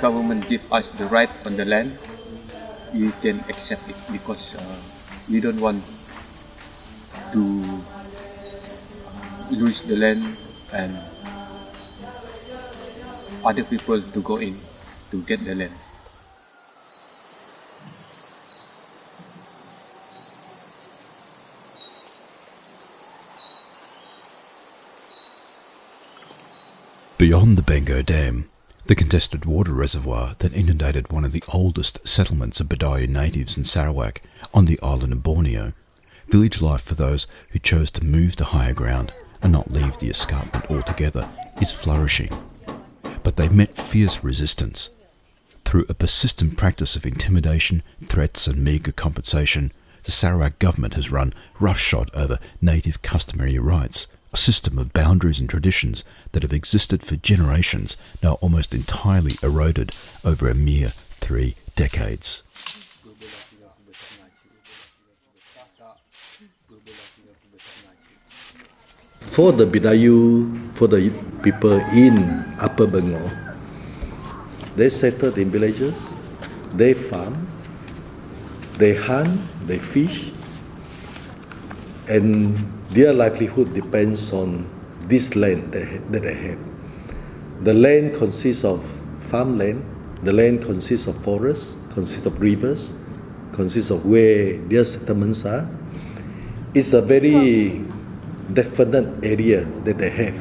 government give us the right on the land, we can accept it because we don't want to lose the land and other people to go in to get the land. Beyond the Bengoh Dam, the contested water reservoir that inundated one of the oldest settlements of Bidayuh natives in Sarawak on the island of Borneo, village life for those who chose to move to higher ground and not leave the escarpment altogether is flourishing. But they met fierce resistance. Through a persistent practice of intimidation, threats and meagre compensation, the Sarawak government has run roughshod over native customary rights, a system of boundaries and traditions that have existed for generations, now almost entirely eroded over a mere 3 decades. For the Bidayuh, for the people in Upper Bengoh, they settled in villages, they farm, they hunt, they fish, and their livelihood depends on this land that they have. The land consists of farmland, the land consists of forests, consists of rivers, consists of where their settlements are. It's a very definite area that they have.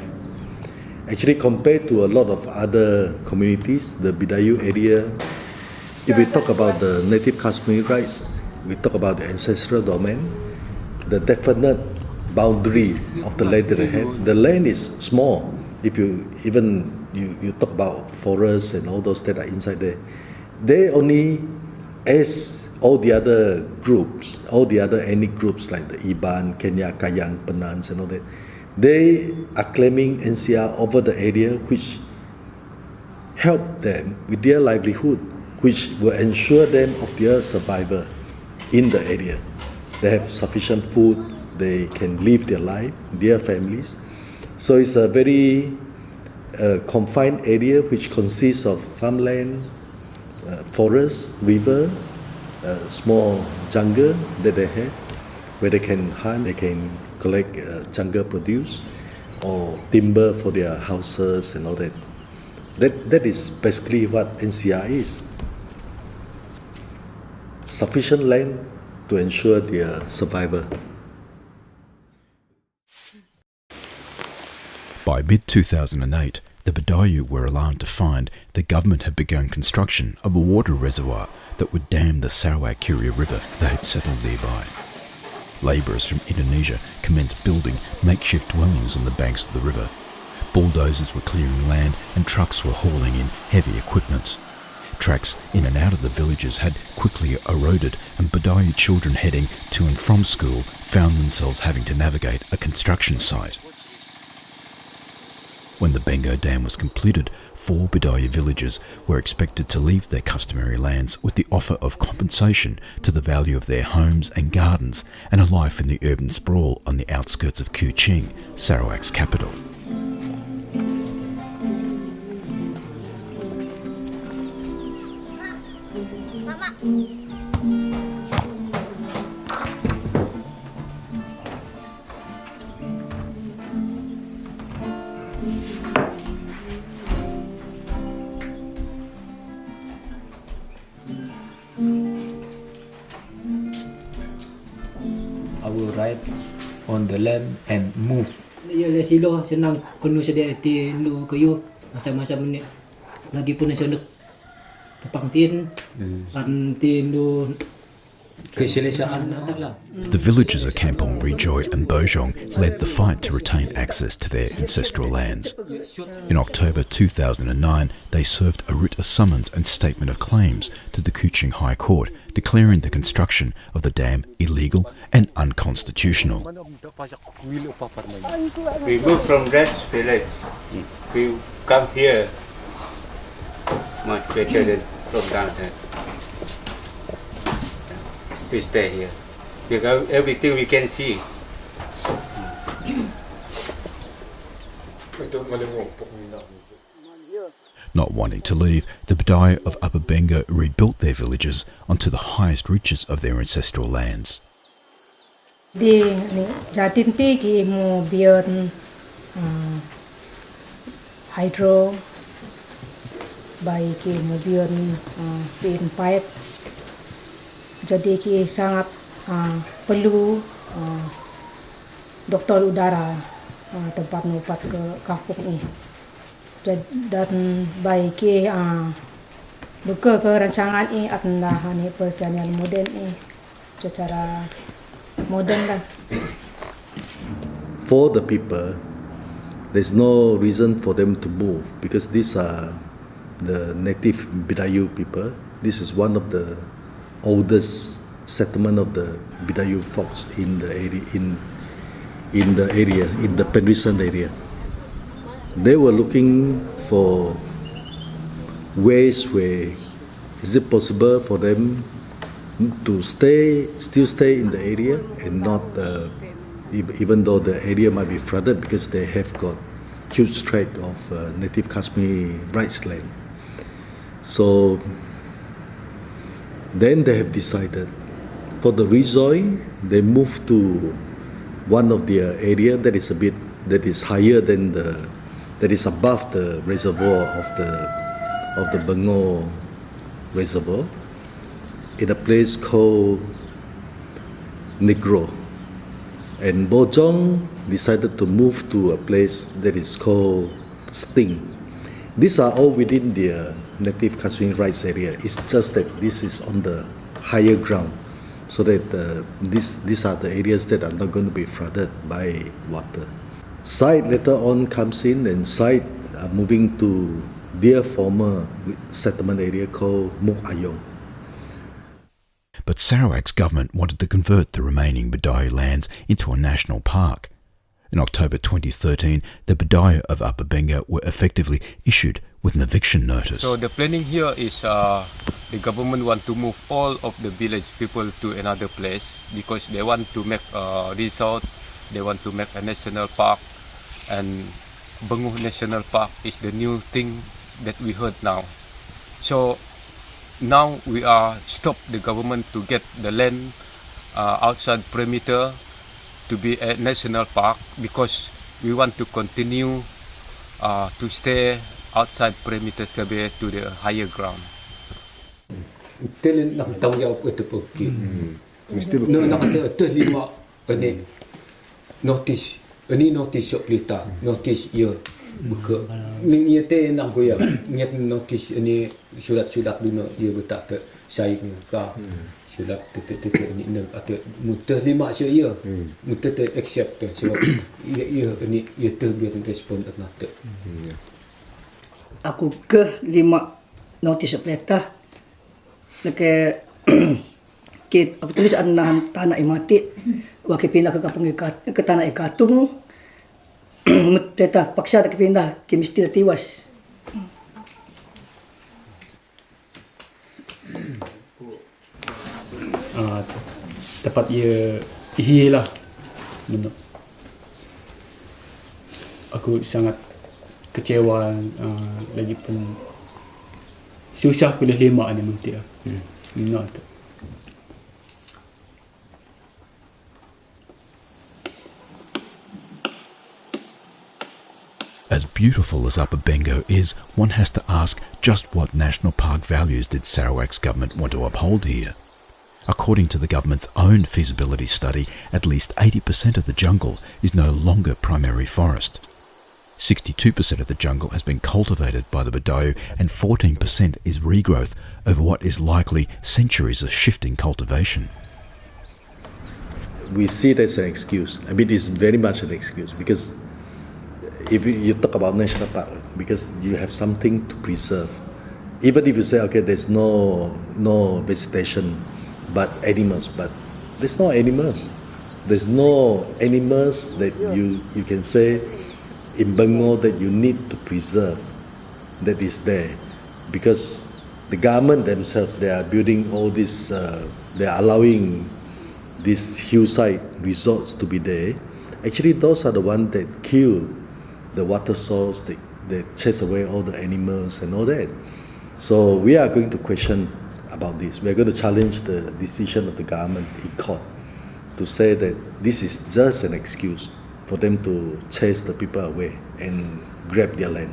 Actually, compared to a lot of other communities, the Bidayuh area, if we talk about the native customary rights, we talk about the ancestral domain, the definite boundary of the land that they have. The land is small. If you talk about forests and all those that are inside there, they only, as all the other groups, all the other ethnic groups like the Iban, Kenya, Kayang, Penans and all that, they are claiming NCR over the area which help them with their livelihood, which will ensure them of their survival in the area. They have sufficient food, they can live their life, their families. So it's a very confined area which consists of farmland, forest, river, small jungle that they have, where they can hunt, they can collect jungle produce or timber for their houses and all that. That is basically what NCR is. Sufficient land to ensure their survival. By mid-2008, the Bidayuh were alarmed to find the government had begun construction of a water reservoir that would dam the Sarawak Kiri River they had settled nearby. Labourers from Indonesia commenced building makeshift dwellings on the banks of the river. Bulldozers were clearing land and trucks were hauling in heavy equipment. Tracks in and out of the villages had quickly eroded, and Bidayuh children heading to and from school found themselves having to navigate a construction site. When the Bengoh Dam was completed, 4 Bidayuh villages were expected to leave their customary lands with the offer of compensation to the value of their homes and gardens and a life in the urban sprawl on the outskirts of Kuching, Sarawak's capital. I will ride on the land and move. Ya le silo senang penuh sedia ti nu kayu macam-macam ni. Lagi pun nasi nak pepang tin kan tin nu Keselesaan lah. The villagers of Kampong Rejoy and Bojong led the fight to retain access to their ancestral lands. In October 2009, they served a writ of summons and statement of claims to the Kuching High Court, declaring the construction of the dam illegal and unconstitutional. We moved from that village. We come here much better than from down there. We stay here because everything we can see. Not wanting to leave, the Bidayuh of Upper Bengoh rebuilt their villages onto the highest reaches of their ancestral lands. Di ni jatin ti ki mo biyon hydro by ki mo biyon pin pipe. Jadi ki sangat perlu doktor udara tempat ngupat ke kampung ini. Dan baik ke buka ke rancangan ini adalah hanya pertanian moden ini secara moden lah. For the people, there's no reason for them to move because these are the native Bidayuh people. This is one of the oldest settlement of the Bidayuh folks in the area, in the Penrisen area. They were looking for ways where is it possible for them to still stay in the area and not, even though the area might be flooded because they have got huge tract of native Kashmir rights land. So then they have decided for the resort, they moved to one of their area that is higher than that is above the reservoir of the Bengoh reservoir in a place called Negro. And Bojong decided to move to a place that is called Sting. These are all within their native Kashmir rights area. It's just that this is on the higher ground, so that these are the areas that are not going to be flooded by water. Side later on comes in, and side are moving to their former settlement area called Muk Ayong. But Sarawak's government wanted to convert the remaining Bidayuh lands into a national park. In October 2013, the Bidayuh of Upper Bengoh were effectively issued with an eviction notice. So the planning here is the government want to move all of the village people to another place because they want to make a resort, they want to make a national park, and Bengoh National Park is the new thing that we heard now. So now we are stop the government to get the land outside perimeter to be a national park because we want to continue to stay outside perimeter survey to the higher ground. Tel nak tanggungjawab itu pergi. No nak kata terlima ini notice. Ini notice shop pelita, notice ya buka. Ni te nak goyang, niat notice ini surat-surat dulu dia letak ke saya ke surat tetek ni nak atau mudah lima saya mudah te accept ke sebab ia ini ia terbiar respon nak te. Aku ke 5 notice pelita leke kit aku tulis anahan tanah imati wakil pindah ke kampung ke tanah ikatung pelita paksa tak pindah ke mesti tiwas. Tempat ia hilang. Aku sangat kecewa lagi pun susah pilih 5 ni nanti minat. As beautiful as Upper Bengoh is, one has to ask just what national park values did Sarawak's government want to uphold here? According to the government's own feasibility study, at least 80% of the jungle is no longer primary forest. 62% of the jungle has been cultivated by the Bidayuh and 14% is regrowth over what is likely centuries of shifting cultivation. We see it as an excuse. I mean, it's very much an excuse because if you talk about national park, because you have something to preserve. Even if you say, okay, there's no vegetation, but animals, but there's no animals. There's no animals that you can say in Bengoh that you need to preserve that is there, because the government themselves, they are building all this, they are allowing these hillside resorts to be there. Actually, those are the ones that kill the water source, They chase away all the animals and all that. So we are going to question about this. We are going to challenge the decision of the government in court to say that this is just an excuse for them to chase the people away and grab their land.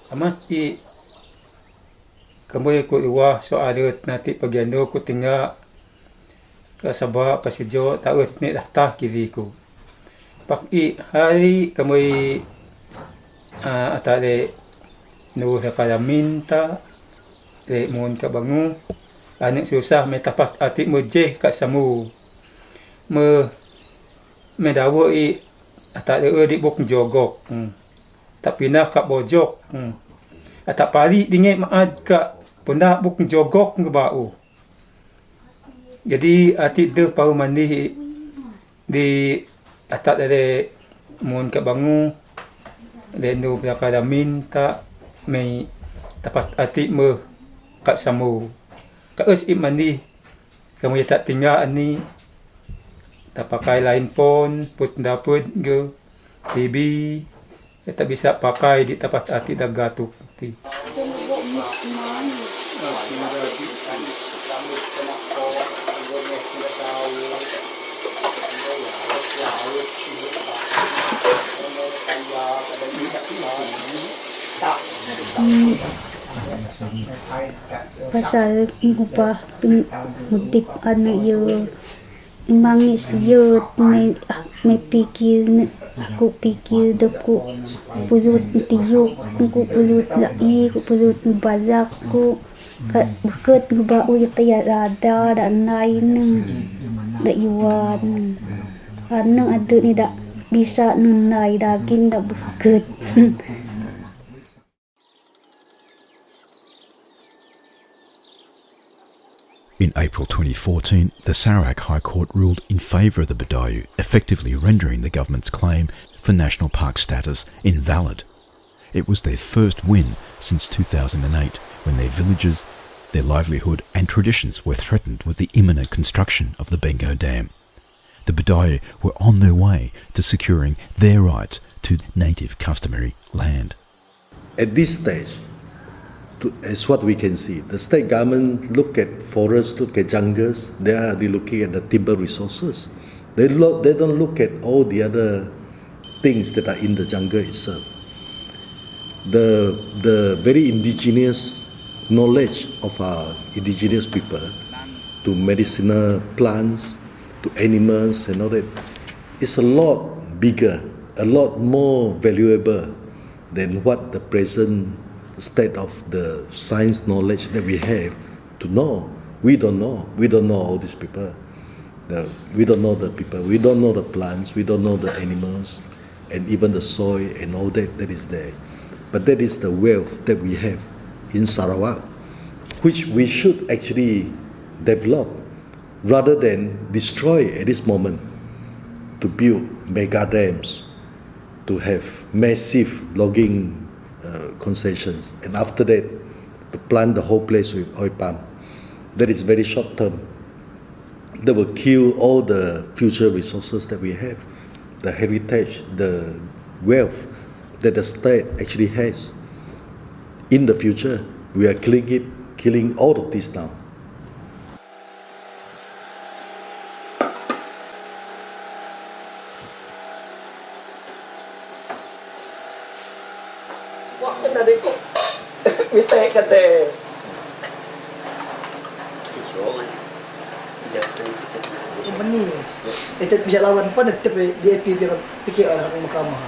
Amati kamoy ko iwa so alut nati pagyano ko tinga kasaba pasidyo taot ni data kiri ko paki hari kamoy atale no sa kalaminta le mon ka bangu anik susah may tapat ati mo je kasamu me dawo i atale di bok jogok tapi na ka bojok ata pari dinge maad ka puna buk jogok ngebau jadi ati de pau mandi di ata dere mon ka bangu le no ka minta may tapat ati mo ka samu ka us imani kamu tak tinggal ani tapakai lain pon put daput go TV kita bisa pakai di tempat ati dagatuk ti. Pasal ngubah motif anu yo mangis yo me pikir aku pikir deku pulut tiuk aku pulut lai aku pulut balak ku kat buket ngubau yo taya rada dan lain dak yuan karena ada ni dak bisa nunai daging dak buket. In April 2014, the Sarawak High Court ruled in favour of the Bidayuh, effectively rendering the government's claim for national park status invalid. It was their first win since 2008, when their villages, their livelihood and traditions were threatened with the imminent construction of the Bengoh Dam. The Bidayuh were on their way to securing their rights to native customary land. At this stage, as what we can see, the state government look at forests, look at jungles. They are looking at the timber resources. They don't look at all the other things that are in the jungle itself. The very indigenous knowledge of our indigenous people to medicinal plants, to animals and all that is a lot bigger, a lot more valuable than what the present state of the science knowledge that we have to know. We don't know all these people. We don't know the people. We don't know the plants. We don't know the animals, and even the soil and all that is there. But that is the wealth that we have in Sarawak, which we should actually develop rather than destroy at this moment to build mega dams, to have massive logging concessions, and after that to plant the whole place with oil palm. That is very short term. That will kill all the future resources that we have, the heritage, the wealth that the state actually has. In the future, we are killing all of this now. Itu bisa lawan pun tapi DAP dia fikir arah ke mahkamah.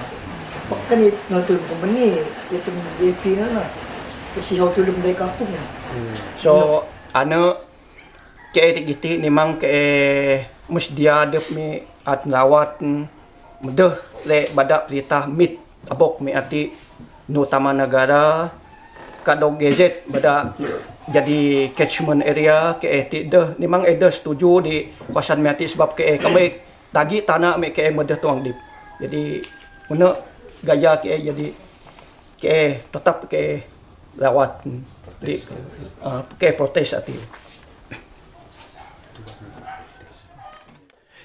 Bahkan ni tu company itu DAP na. Si how tu dari kampung. So ana ke gitu memang ke mesti ada mi at lawat mudah le badak perintah mit abok mi ati no taman negara kado gadget badak jadi catchment area ke tidak memang ada setuju di kawasan mi ati sebab ke kami tagi tanah mi ke mudah tuang dip. Jadi mana gaya ke jadi ke tetap ke lawat di ke protes ati.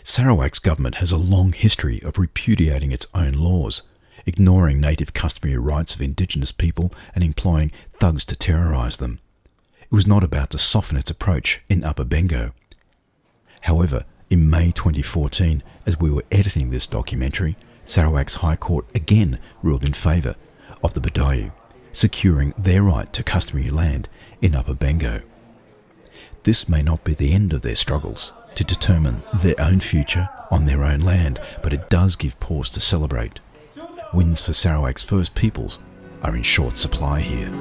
Sarawak's government has a long history of repudiating its own laws, ignoring native customary rights of Indigenous people and employing thugs to terrorise them. It was not about to soften its approach in Upper Bengoh. However, in May 2014, as we were editing this documentary, Sarawak's High Court again ruled in favour of the Bidayuh, securing their right to customary land in Upper Bengoh. This may not be the end of their struggles to determine their own future on their own land, but it does give pause to celebrate. Wins for Sarawak's First Peoples are in short supply here.